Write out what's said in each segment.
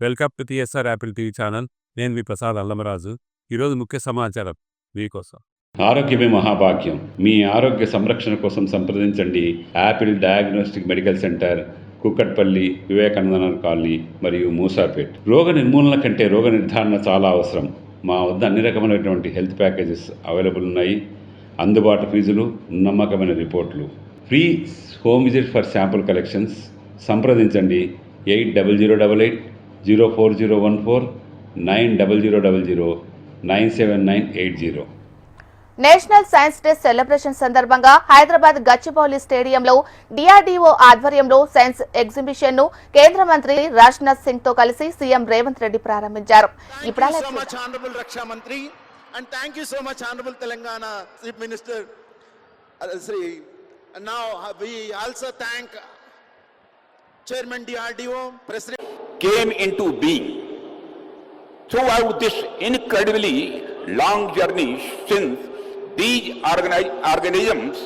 Welcome to TSR Apple TV channel. నేను మీ ప్రసాద్ అల్లమరాజు. ఈరోజు ముఖ్య సమాచారం మీకోసం. ఆరోగ్యమే మహాభాగ్యం. మీ ఆరోగ్య సంరక్షణ కోసం సంప్రదించండి Apple diagnostic medical centre, Kukatpally, Vivekananda colony మరియు మూసాపేట్. రోగ నిర్మూలన కంటే రోగ నిర్ధారణ చాలా అవసరం. మా వద్ద అన్ని రకమైనటువంటి హెల్త్ ప్యాకేజెస్ అవైలబుల్ ఉన్నాయి. అందుబాటు ఫీజులు, నమ్మకమైన రిపోర్ట్లు. Free home visit for sample collections. సంప్రదించండి 8008-04014 9000-97980. నేషనల్ సైన్స్ డే సెలబ్రేషన్ సందర్భంగా హైదరాబాద్ గచ్చిబౌలి స్టేడియంలో డిఆర్డీఓ ఆధ్వర్యంలో సైన్స్ ఎగ్జిబిషన్ ను కేంద్ర మంత్రి రాజ్నాథ్ సింగ్ తో కలిసి సీఎం రేవంత్ రెడ్డి ప్రారంభించారు. Chairman DRDO, President came into being. Throughout this incredibly long journey, since these organisms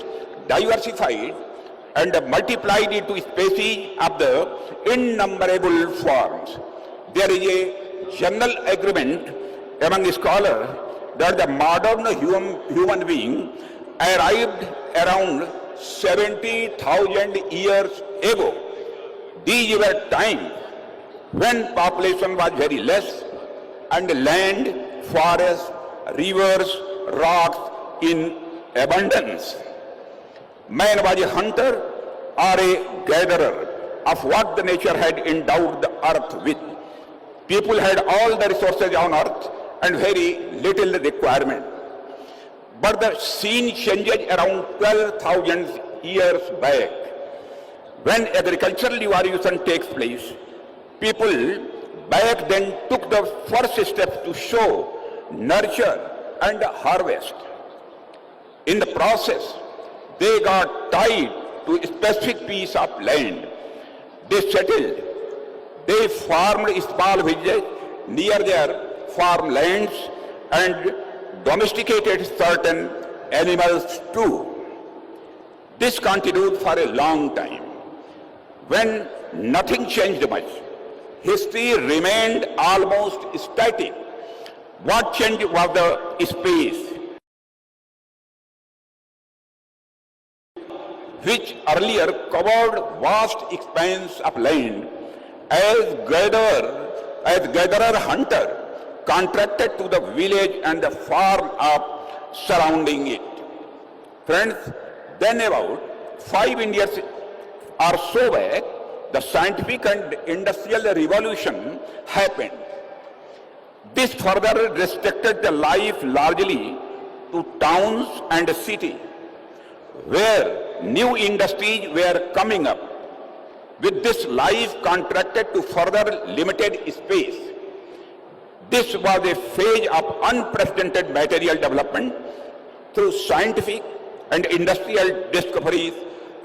diversified and multiplied into species of the innumerable forms, there is a general agreement among scholars that the modern human being arrived around 70,000 years ago. These were times when population was very less and land, forests, rivers, rocks in abundance. Man was a hunter or a gatherer of what the nature had endowed the earth with. People had all the resources on earth and very little requirement. But the scene changes around 12,000 years back. When agricultural revolution takes place, people back then took the first steps to sow, nurture and harvest. In the process, they got tied to a specific piece of land. They settled. They formed small villages near their farmlands and domesticated certain animals too. This continued for a long time. When nothing changed much, history remained almost static. What changed was the space, which earlier covered vast expanse of land. As gatherer hunter contracted to the village and the farm up surrounding it. Friends, then about 5 years or so back, the scientific and industrial revolution happened. This further restricted the life largely to towns and cities, where new industries were coming up. With this, life contracted to further limited space. This was a phase of unprecedented material development through scientific and industrial discoveries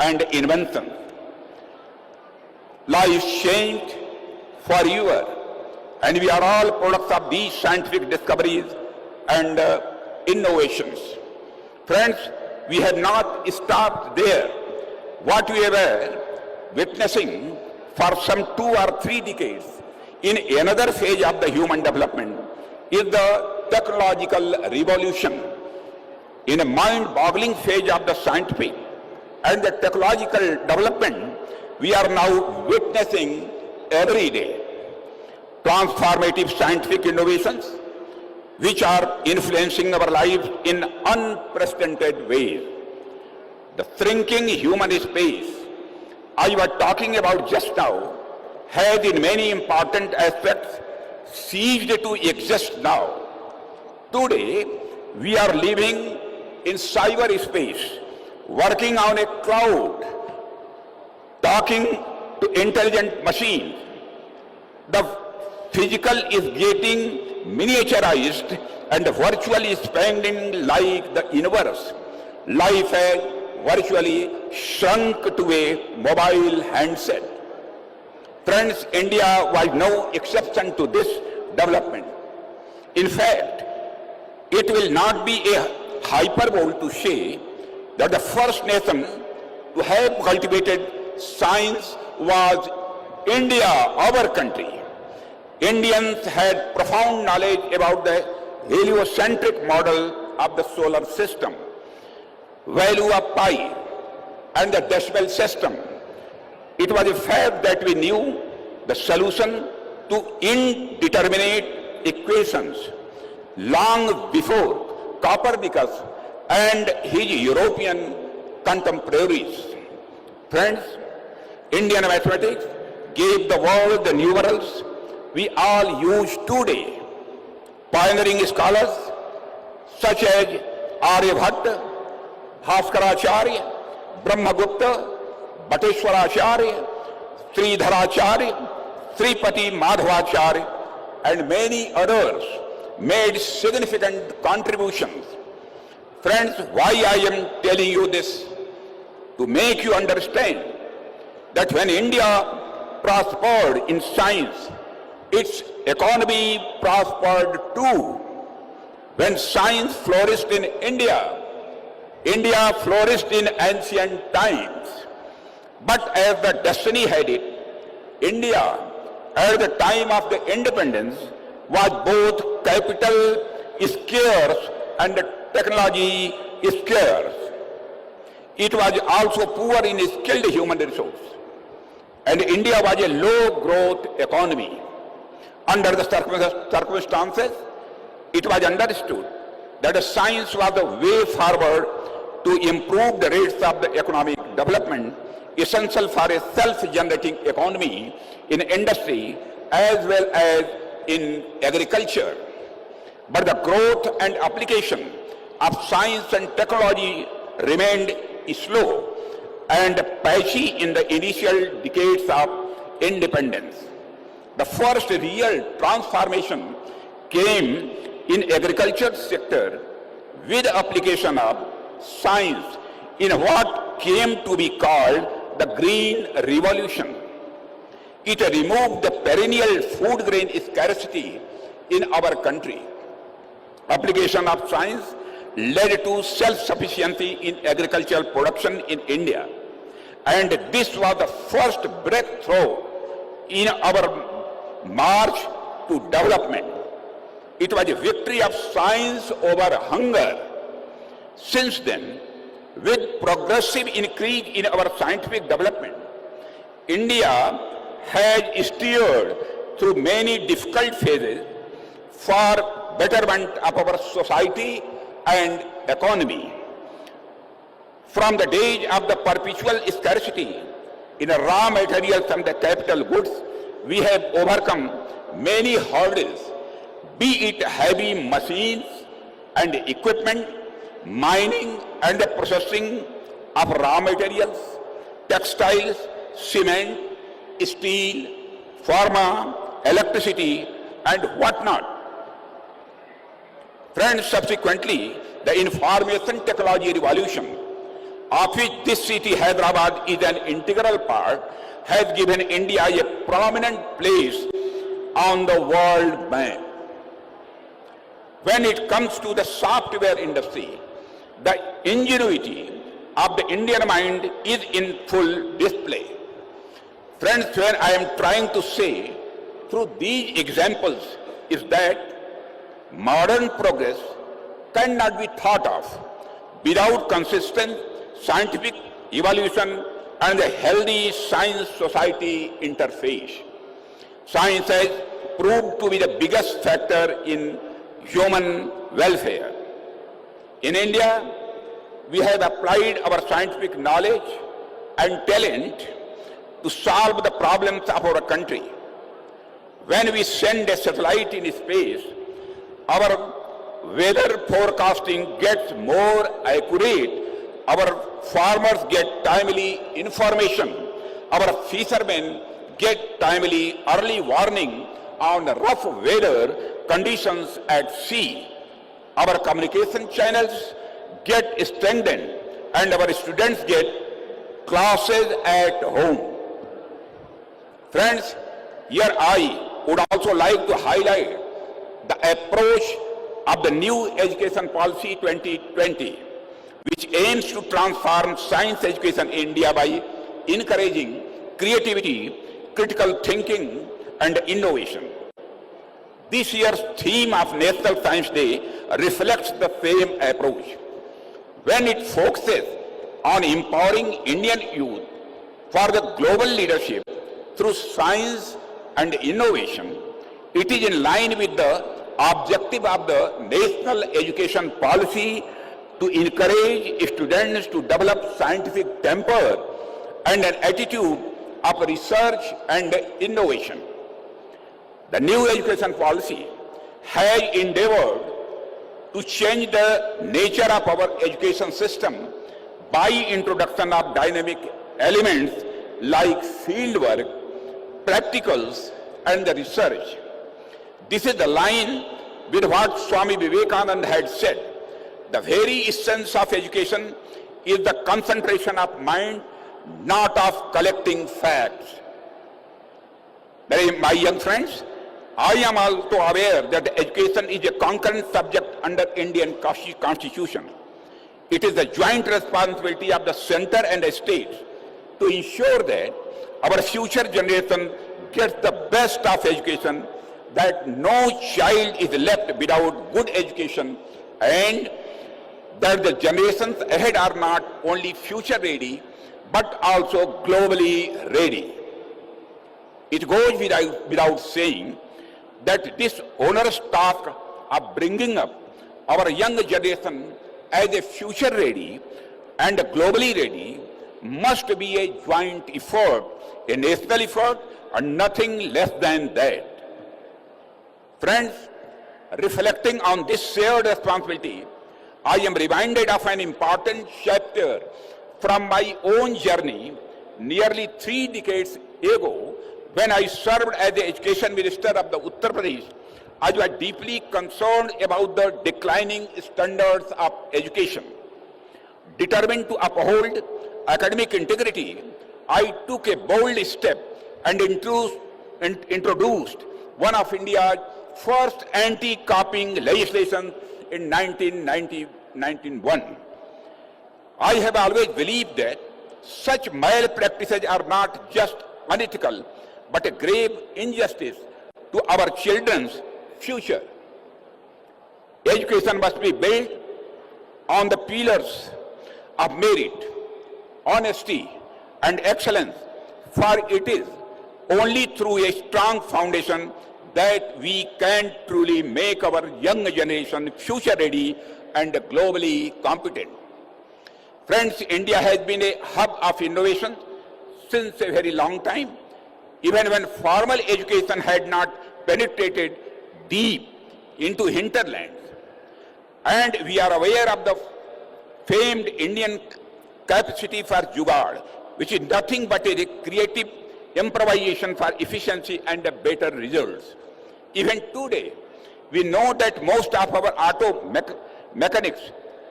and inventions. Life changed forever, and we are all products of these scientific discoveries and innovations. Friends, we have not stopped there. What we were witnessing for some 2 or 3 decades in another phase of the human development is the technological revolution. In a mind-boggling phase of the scientific and the technological development, we are now witnessing every day transformative scientific innovations which are influencing our lives in unprecedented ways. The shrinking human space I was talking about just now has in many important aspects ceased to exist now. Today, we are living in cyberspace, working on a cloud, talking to intelligent machines. The physical is getting miniaturized and virtually expanding like the universe. Life has virtually shrunk to a mobile handset. Friends, India was no exception to this development. In fact, it will not be a hyperbole to say that the first nation to have cultivated science was India, our country. Indians had profound knowledge about the heliocentric model of the solar system, value of pi, and the decimal system. It was a fact that we knew the solution to indeterminate equations long before Copernicus and his European contemporaries. Friends, Indian mathematics gave the world the numerals we all use today. Pioneering scholars such as Aryabhatta, Bhaskaracharya, Brahmagupta, Bhatteshwaracharya, Sridharacharya, Sripati Madhavacharya, and many others made significant contributions. Friends, why I am telling you this? To make you understand that when India prospered in science, its economy prospered too. When science flourished in India, India flourished in ancient times. But as the destiny had it, India at the time of the independence was both capital scarce and technology scarce. It was also poor in skilled human resource. And India was a low growth economy. Under the circumstances, it was understood that science was the way forward to improve the rates of the economic development essential for a self-generating economy in industry as well as in agriculture. But the growth and application of science and technology remained slow and patchy in the initial decades of independence. The first real transformation came in agriculture sector with application of science in what came to be called the Green Revolution. It removed the perennial food grain scarcity in our country. Application of science led to self-sufficiency in agricultural production in India. And this was the first breakthrough in our march to development. It was a victory of science over hunger. Since then, with progressive increase in our scientific development, India has steered through many difficult phases for betterment of our society and economy. From the days of the perpetual scarcity in raw materials and the capital goods, we have overcome many hurdles, be it heavy machines and equipment, mining and the processing of raw materials, textiles, cement, steel, pharma, electricity, and whatnot. Friends, subsequently, the information technology revolution, of which this city, Hyderabad, is an integral part, has given India a prominent place on the world map. When it comes to the software industry, the ingenuity of the Indian mind is in full display. Friends, what I am trying to say through these examples is that modern progress cannot be thought of without consistent scientific evolution and a healthy science-society interface. Science has proved to be the biggest factor in human welfare. In India, we have applied our scientific knowledge and talent to solve the problems of our country. When we send a satellite in space, our weather forecasting gets more accurate, our farmers get timely information, our fishermen get timely early warning on rough weather conditions at sea. Our communication channels get strengthened and our students get classes at home. Friends, here I would also like to highlight the approach of the new Education Policy 2020, which aims to transform science education in India by encouraging creativity, critical thinking, and innovation. This year's theme of National Science Day reflects the same approach. When it focuses on empowering Indian youth for the global leadership through science and innovation, it is in line with the objective of the National Education Policy to encourage students to develop scientific temper and an attitude of research and innovation. The new education policy has endeavored to change the nature of our education system by introduction of dynamic elements like fieldwork, practicals, and the research. This is the line with what Swami Vivekananda had said. The very essence of education is the concentration of mind, not of collecting facts. My young friends, I am also aware that education is a concurrent subject under Indian Constitution. It is the joint responsibility of the center and the state to ensure that our future generation gets the best of education, that no child is left without good education, and that the generations ahead are not only future ready, but also globally ready. It goes without saying that this onerous task of bringing up our young generation as a future ready and globally ready must be a joint effort, a national effort, and nothing less than that. Friends, reflecting on this shared responsibility, I am reminded of an important chapter from my own journey nearly 3 decades ago when I served as the Education Minister of the Uttar Pradesh. I was deeply concerned about the declining standards of education. Determined to uphold academic integrity, I took a bold step and introduced one of India's first anti-copying legislation in 1991. I have always believed that such malpractices are not just unethical, but a grave injustice to our children's future. Education must be built on the pillars of merit, honesty, and excellence, for it is only through a strong foundation that we can truly make our young generation future ready and globally competent. Friends, India has been a hub of innovation since a very long time, even when formal education had not penetrated deep into hinterlands. And we are aware of the famed Indian capacity for jugaad, which is nothing but a creative improvisation for efficiency and better results. Even today, we know that most of our auto mechanics,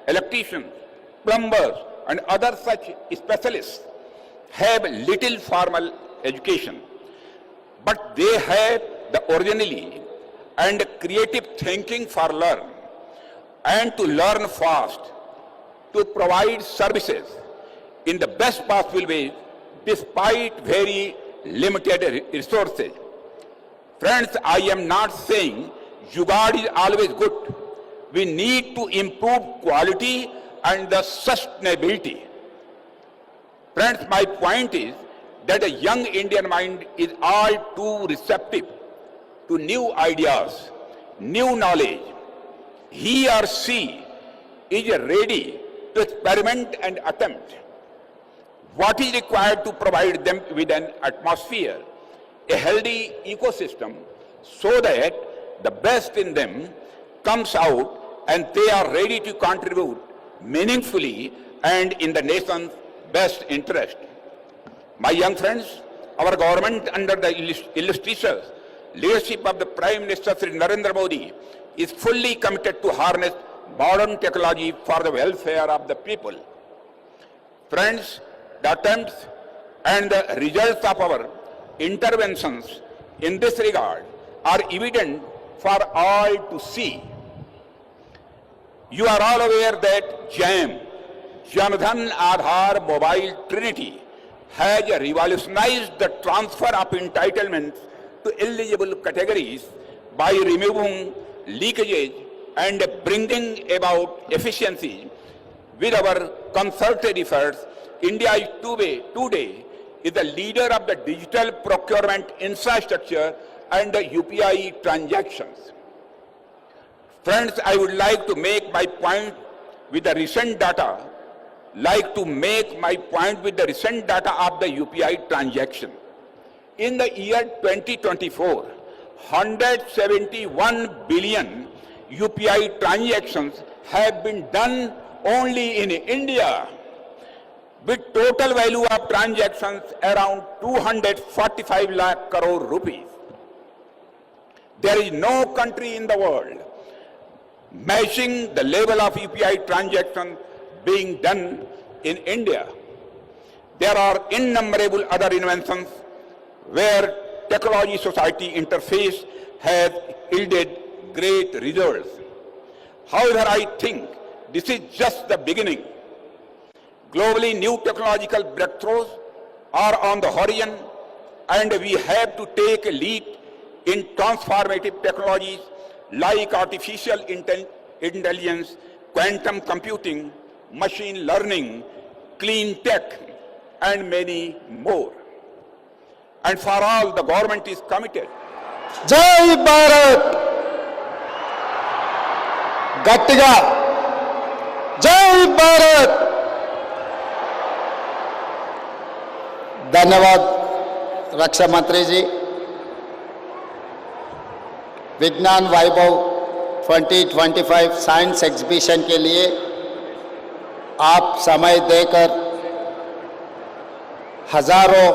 electricians, plumbers, and other such specialists have little formal education, but they have the originality and creative thinking for learn and to learn fast, to provide services in the best possible way despite very limited resources. Friends, I am not saying jugaad is always good. We need to improve quality and the sustainability. Friends, my point is that a young Indian mind is all too receptive to new ideas, new knowledge. He or she is ready to experiment and attempt. What is required to provide them with an atmosphere, a healthy ecosystem, so that the best in them comes out and they are ready to contribute meaningfully and in the nation's best interest. My young friends, our government under the illustrious leadership of the Prime Minister Sri Narendra Modi is fully committed to harness modern technology for the welfare of the people. Friends, the attempts and the results of our interventions in this regard are evident for all to see. You are all aware that JAM, Jan Dhan Aadhaar Mobile Trinity, has revolutionized the transfer of entitlements to eligible categories by removing leakages and bringing about efficiency. With our concerted efforts, India is today is the leader of the digital procurement infrastructure and the UPI transactions. Friends, I would like to make my point with the recent data of the UPI transaction. In the year 2024, 171 billion UPI transactions have been done only in India, with total value of transactions around 245 lakh crore rupees. There is no country in the world matching the level of UPI transactions being done in India. There are innumerable other inventions where technology society interface has yielded great results. However, I think this is just the beginning. Globally, new technological breakthroughs are on the horizon, and we have to take a lead in transformative technologies like artificial intelligence, quantum computing, machine learning, clean tech, and many more. And for all, the government is committed. జై భారత్ గట్టిగా జై భారత్ धन्यवाद रक्षा मंत्री जी। विज्ञान वैभव 2025 science exhibition के लिए आप समय देकर हजारों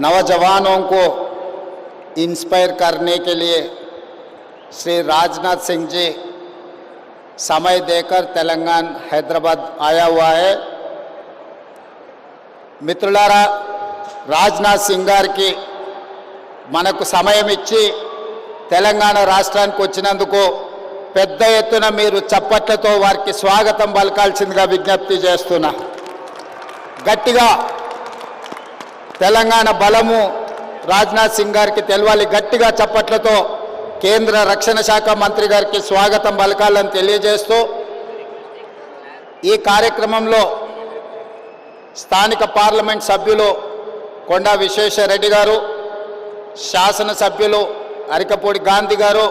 नौजवानों को इंस्पायर करने के लिए श्री राजनाथ सिंह जी समय देकर तेलंगाना हैदराबाद आया हुआ है। మిత్రులారా, రాజ్నాథ్ సింగ్ గారికి మనకు సమయం ఇచ్చి తెలంగాణ రాష్ట్రానికి వచ్చినందుకు పెద్ద ఎత్తున మీరు చప్పట్లతో వారికి స్వాగతం పలకాల్సిందిగా విజ్ఞప్తి చేస్తున్నా। గట్టిగా తెలంగాణ బలము రాజ్నాథ్ సింగ్ గారికి తెలవాలి। గట్టిగా చప్పట్లతో కేంద్ర రక్షణ శాఖ మంత్రి గారికి స్వాగతం పలకాలని తెలియజేస్తూ ఈ కార్యక్రమంలో స్థానిక పార్లమెంట్ సభ్యులు కొండా విశ్వేశ్వరరెడ్డి గారు, శాసన సభ్యులు అరికపూడి గాంధీ గారు,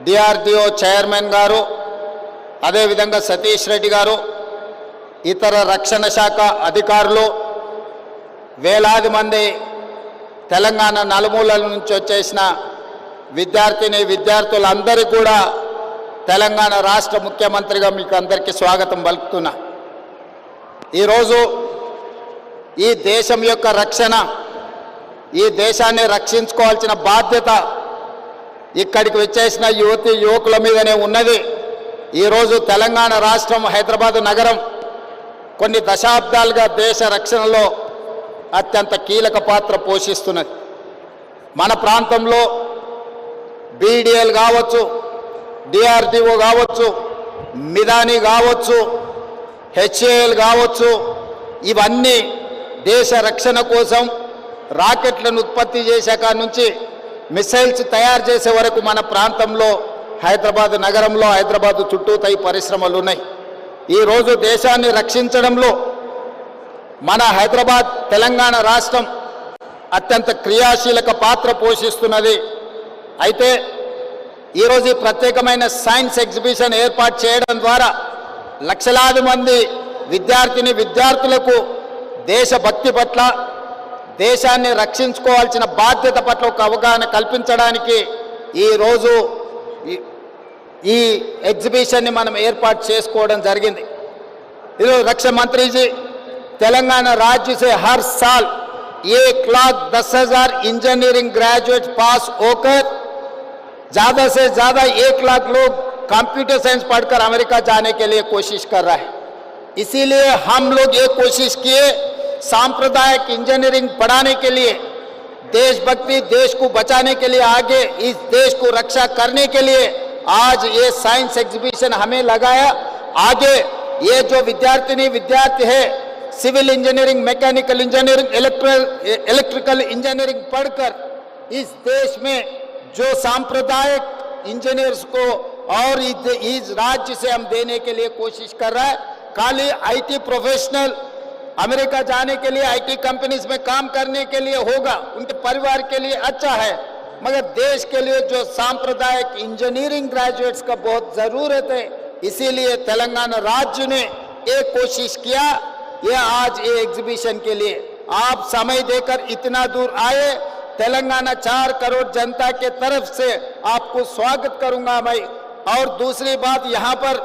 డిఆర్డిఓ చైర్మన్ గారు, అదేవిధంగా సతీష్ రెడ్డి గారు, ఇతర రక్షణ శాఖ అధికారులు, వేలాది మంది తెలంగాణ నలుమూలల నుంచి వచ్చేసిన విద్యార్థులందరికీ కూడా తెలంగాణ రాష్ట్ర ముఖ్యమంత్రిగా మీకు అందరికీ స్వాగతం పలుకుతున్నా। ఈరోజు ఈ దేశం యొక్క రక్షణ, ఈ దేశాన్ని రక్షించుకోవాల్సిన బాధ్యత ఇక్కడికి వచ్చేసిన యువకుల మీదనే ఉన్నది। ఈరోజు తెలంగాణ రాష్ట్రం, హైదరాబాద్ నగరం కొన్ని దశాబ్దాలుగా దేశ రక్షణలో అత్యంత కీలక పాత్ర పోషిస్తున్నది। మన ప్రాంతంలో బీడీఎల్ కావచ్చు, డిఆర్డిఓ కావచ్చు, మిదాని కావచ్చు, హెచ్ఏఎల్ కావచ్చు, ఇవన్నీ దేశ రక్షణ కోసం రాకెట్లను ఉత్పత్తి చేసే కాడి నుంచి మిసైల్స్ తయారు చేసే వరకు మన ప్రాంతంలో హైదరాబాద్ నగరంలో, హైదరాబాద్ చుట్టూతా ఈ పరిశ్రమలు ఉన్నాయి। ఈరోజు దేశాన్ని రక్షించడంలో మన హైదరాబాద్ తెలంగాణ రాష్ట్రం అత్యంత క్రియాశీలక పాత్ర పోషిస్తున్నది। అయితే ఈరోజు ఈ ప్రత్యేకమైన సైన్స్ ఎగ్జిబిషన్ ఏర్పాటు చేయడం ద్వారా లక్షలాది మంది విద్యార్థులకు దేశభక్తి పట్ల, దేశాన్ని రక్షించుకోవాల్సిన బాధ్యత పట్ల ఒక అవగాహన కల్పించడానికి ఈరోజు ఈ ఎగ్జిబిషన్ని మనం ఏర్పాటు చేసుకోవడం జరిగింది। ఈరోజు రక్షా మంత్రి जी, तेलंगाना राज्य से हर साल 1,10,000 इंजीनियरिंग ग्रेजुएट पास होकर ज़्यादा से ज़्यादा 1 लाख लोग कंप्यूटर साइंस पढ़कर अमेरिका जाने के लिए कोशिश कर रहा है। इसीलिए हम लोग ये कोशिश किए सांप्रदायिक इंजीनियरिंग पढ़ाने के लिए, देशभक्ति, देश को बचाने के लिए, आगे इस देश को रक्षा करने के लिए आज ये साइंस एग्जीबिशन हमें लगाया। आगे ये जो विद्यार्थी है civil engineering, mechanical engineering, electrical engineering पढ़कर इस देश में जो सांप्रदायिक इंजीनियर्स को और इस राज्य से हम देने के लिए कोशिश कर रहा है। खाली आईटी प्रोफेशनल अमेरिका जाने के लिए, आईटी कंपनीज में काम करने के लिए होगा, उनके परिवार के लिए अच्छा है, मगर देश के लिए जो सांप्रदायिक इंजीनियरिंग ग्रेजुएट्स का बहुत जरूरत है। इसीलिए तेलंगाना राज्य ने एक कोशिश किया, ये आज ये एग्जीबिशन के लिए आप समय देकर इतना दूर आए, तेलंगाना 4 करोड़ जनता के तरफ से आपको स्वागत करूंगा मैं। और दूसरी बात, यहाँ पर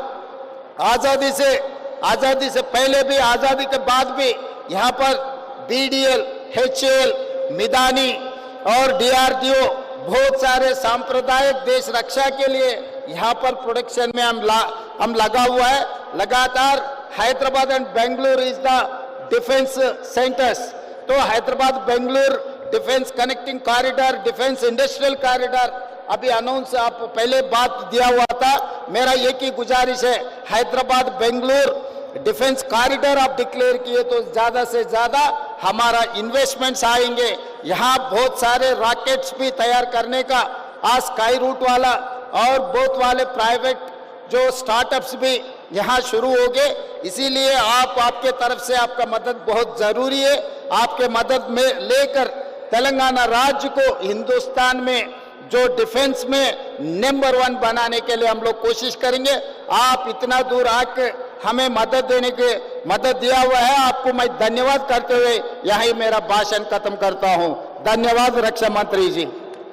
आजादी से पहले भी, आजादी के बाद भी यहाँ पर BDL, HAL, मिदानी और DRDO बहुत सारे सांप्रदायिक देश रक्षा के लिए यहाँ पर प्रोडक्शन में हम लगा हुआ है। लगातार Hyderabad and Bengaluru is the defence centres, तो Hyderabad Bengaluru defence connecting corridor, defence industrial corridor अभी अनाउंस आप पहले बात दिया हुआ था। मेरा एक ही गुजारिश है, हैदराबाद बेंगलुरु डिफेंस कॉरिडोर आप डिक्लेयर किए तो ज्यादा से ज्यादा हमारा इन्वेस्टमेंट्स आएंगे। यहाँ बहुत सारे रॉकेट्स भी तैयार करने का आज स्काई रूट वाला और बहुत वाले प्राइवेट जो स्टार्टअप्स भी यहाँ शुरू हो गए। इसीलिए आपके तरफ से आपका मदद बहुत जरूरी है। आपके मदद में लेकर तेलंगाना राज्य को हिंदुस्तान में जो डिफेंस में नंबर 1 बनाने के लिए हम लोग कोशिश करेंगे। आप इतना दूर आके हमें मदद दिया हुआ है, आपको मैं धन्यवाद करते हुए यही मेरा भाषण खत्म करता हूं। धन्यवाद रक्षा मंत्री जी।